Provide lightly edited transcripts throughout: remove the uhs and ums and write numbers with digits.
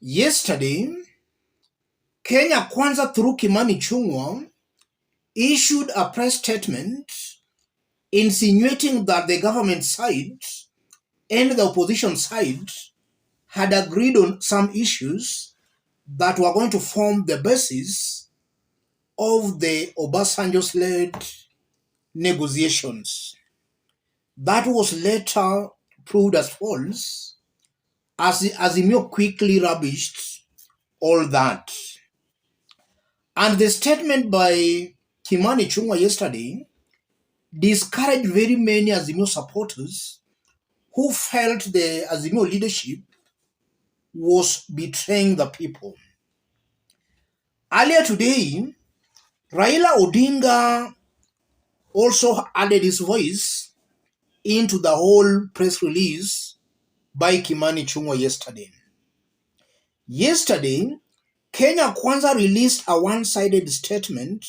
Yesterday, Kenya Kwanza through Kimani Ichungwa issued a press statement insinuating that the government side and the opposition side had agreed on some issues that were going to form the basis of the Obasanjo-led negotiations. That was later proved as false, as Azimio quickly rubbished all that. And the statement by Kimani Ichungwa yesterday discouraged very many Azimio supporters who felt the Azimio leadership was betraying the people. Earlier today, Raila Odinga also added his voice into the whole press release by Kimani Ichungwa yesterday. Yesterday, Kenya Kwanza released a one-sided statement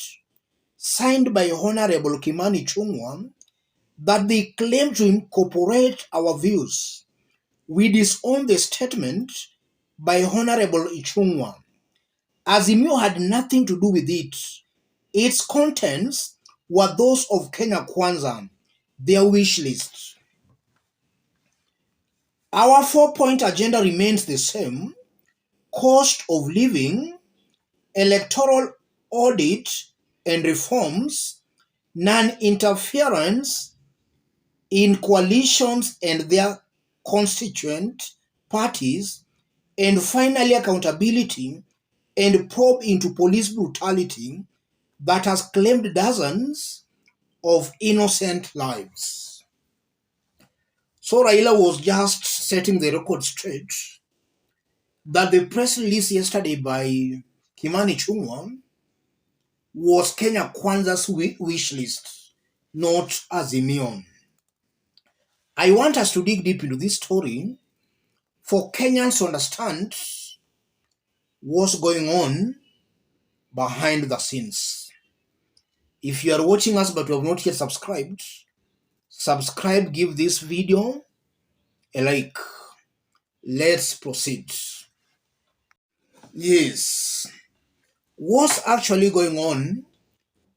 signed by Honorable Kimani Ichungwa that they claim to incorporate our views. We disown the statement by Honorable Ichungwa. Azimio had nothing to do with it. Its contents were those of Kenya Kwanza, their wish list. Our 4-point agenda remains the same: cost of living, electoral audit and reforms, non-interference in coalitions and their constituent parties, and finally accountability and probe into police brutality that has claimed dozens of innocent lives. So Raila was just setting the record straight that the press release yesterday by Kimani Ichungwa was Kenya Kwanza's wish list, not Azimio. I want us to dig deep into this story for Kenyans to understand what's going on behind the scenes. If you are watching us but you have not yet subscribed, subscribe, give this video a like. Let's proceed. Yes, what's actually going on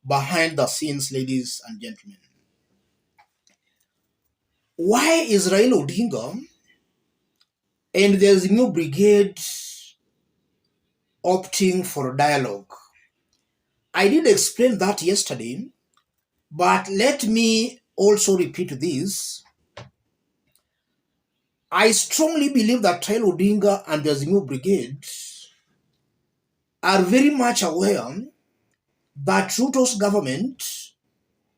behind the scenes, ladies and gentlemen? Why is Raila Odinga and the Azimio Brigade opting for a dialogue? I did explain that yesterday, but let me also repeat this. I strongly believe that Raila Odinga and the Azimio Brigade are very much aware that Ruto's government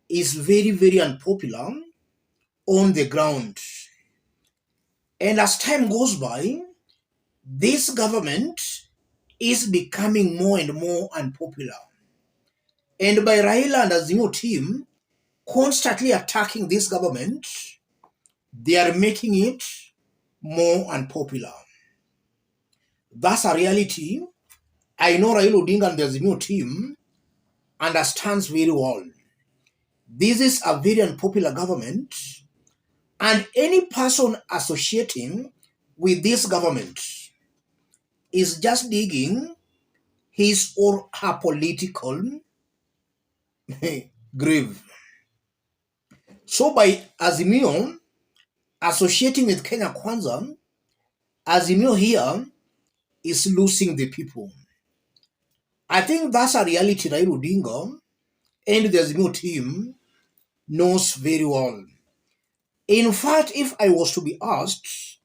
is very, very unpopular on the ground. And as time goes by, this government is becoming more and more unpopular. And by Raila and Azimio team constantly attacking this government, they are making it more unpopular. That's a reality I know Raila Odinga and the Azimio team understands very well. This is a very unpopular government, and any person associating with this government is just digging his or her political grave. So by Azimio associating with Kenya Kwanza, Azimio here is losing the people. I think that's a reality Raila Odinga and the Azimio team knows very well. In fact, if I was to be asked,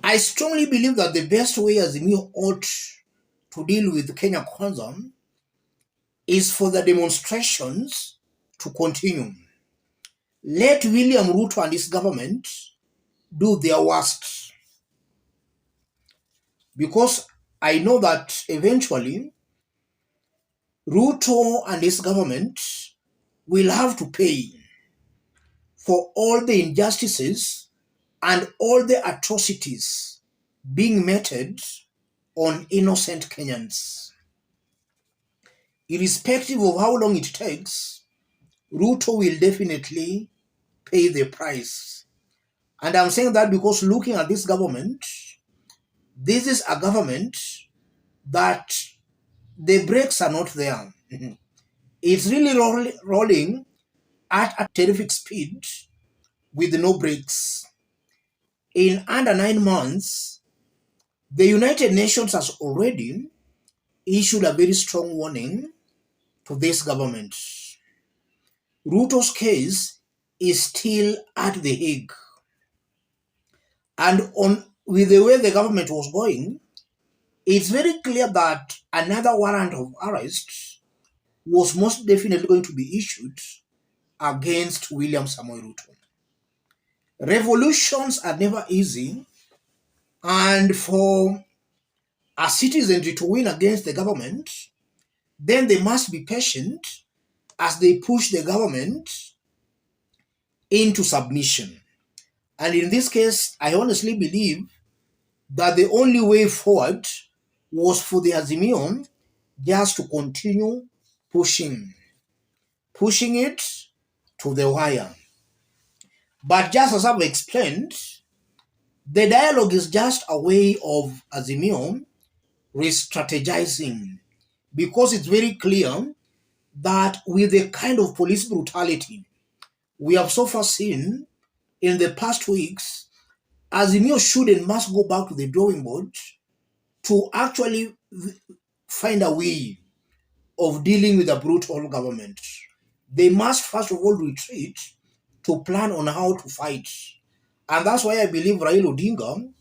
I strongly believe that the best way Azimio ought to deal with Kenya Kwanza is for the demonstrations to continue. Let William Ruto and his government do their worst. Because I know that eventually Ruto and his government will have to pay for all the injustices and all the atrocities being meted on innocent Kenyans. Irrespective of how long it takes, Ruto will definitely pay the price. And I'm saying that because looking at this government, This is a government that the brakes are not there. It's really rolling at a terrific speed with no brakes. In under 9 months, the United Nations has already issued a very strong warning to this government. Ruto's case is still at the Hague. And on with the way the government was going, it's very clear that another warrant of arrest was most definitely going to be issued against William Samoei Ruto. Revolutions are never easy, and for a citizen to win against the government, then they must be patient as they push the government into submission. And in this case, I honestly believe that the only way forward was for the Azimio just to continue pushing it to the wire. But just as I've explained, the dialogue is just a way of Azimio re-strategizing, because it's very clear that with the kind of police brutality we have so far seen in the past weeks, Azimio should and must go back to the drawing board to actually find a way of dealing with a brutal government. They must first of all retreat to plan on how to fight. And that's why I believe Raila Odinga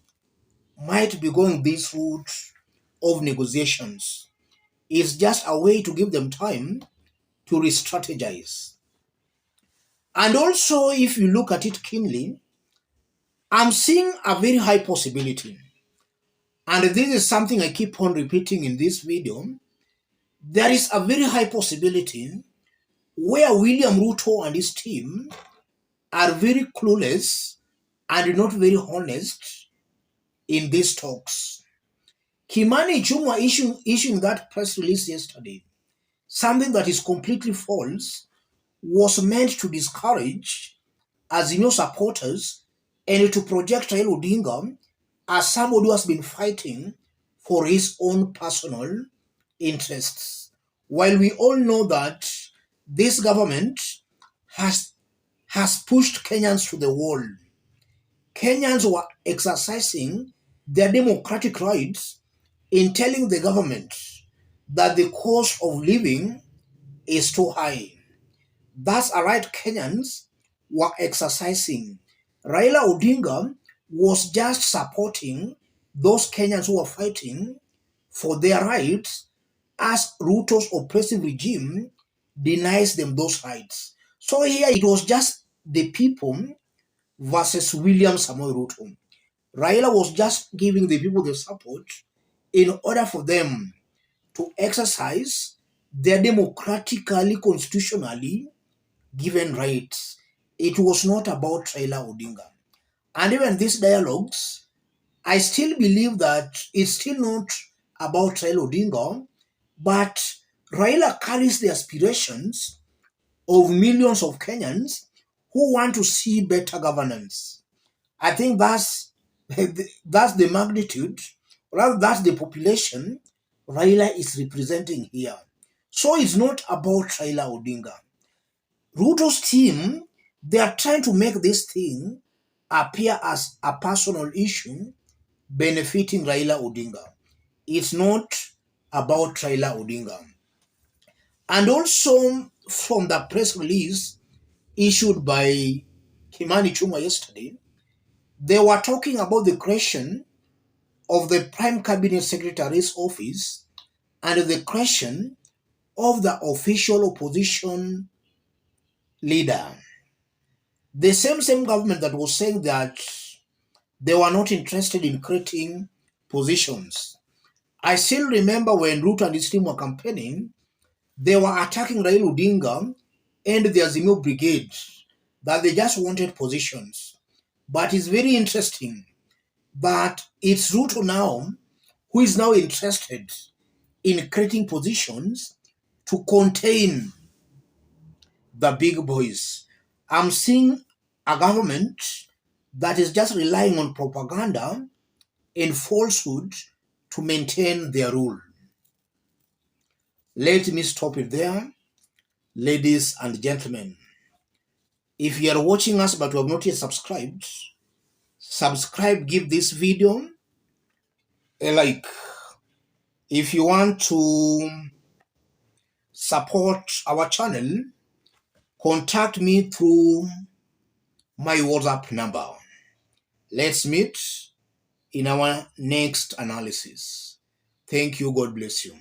might be going this route of negotiations. It's just a way to give them time to re-strategize. And also, if you look at it keenly, I'm seeing a very high possibility. And this is something I keep on repeating in this video. There is a very high possibility where William Ruto and his team are very clueless and not very honest in these talks. Kimani Ichungwa issuing that press release yesterday, something that is completely false, was meant to discourage Azimio supporters and to project Raila Odinga as somebody who has been fighting for his own personal interests. While we all know that this government has pushed Kenyans to the wall. Kenyans were exercising their democratic rights in telling the government that the cost of living is too high. That's a right Kenyans were exercising. Raila Odinga was just supporting those Kenyans who were fighting for their rights as Ruto's oppressive regime denies them those rights. So here it was just the people versus William Samoei Ruto. Raila was just giving the people the support in order for them to exercise their democratically, constitutionally given rights. It was not about Raila Odinga. And even these dialogues, I still believe that it's still not about Raila Odinga, but Raila carries the aspirations of millions of Kenyans who want to see better governance. I think that's the magnitude, rather that's the population Raila is representing here. So it's not about Raila Odinga. Ruto's team, they are trying to make this thing appear as a personal issue benefiting Raila Odinga. It's not about Raila Odinga. And also from the press release issued by Kimani Ichungwa yesterday, they were talking about the creation of the Prime Cabinet Secretary's office and the creation of the official opposition leader. The same government that was saying that they were not interested in creating positions. I still remember when Ruto and his team were campaigning, they were attacking Raila Odinga and the Azimio Brigade, that they just wanted positions. But it's very interesting that it's Ruto now who is now interested in creating positions to contain the big boys. I'm seeing a government that is just relying on propaganda and falsehood to maintain their rule. Let me stop it there, ladies and gentlemen. If you are watching us but you have not yet subscribed, subscribe, give this video a like. If you want to support our channel, contact me through my WhatsApp number. Let's meet in our next analysis. Thank you. God bless you.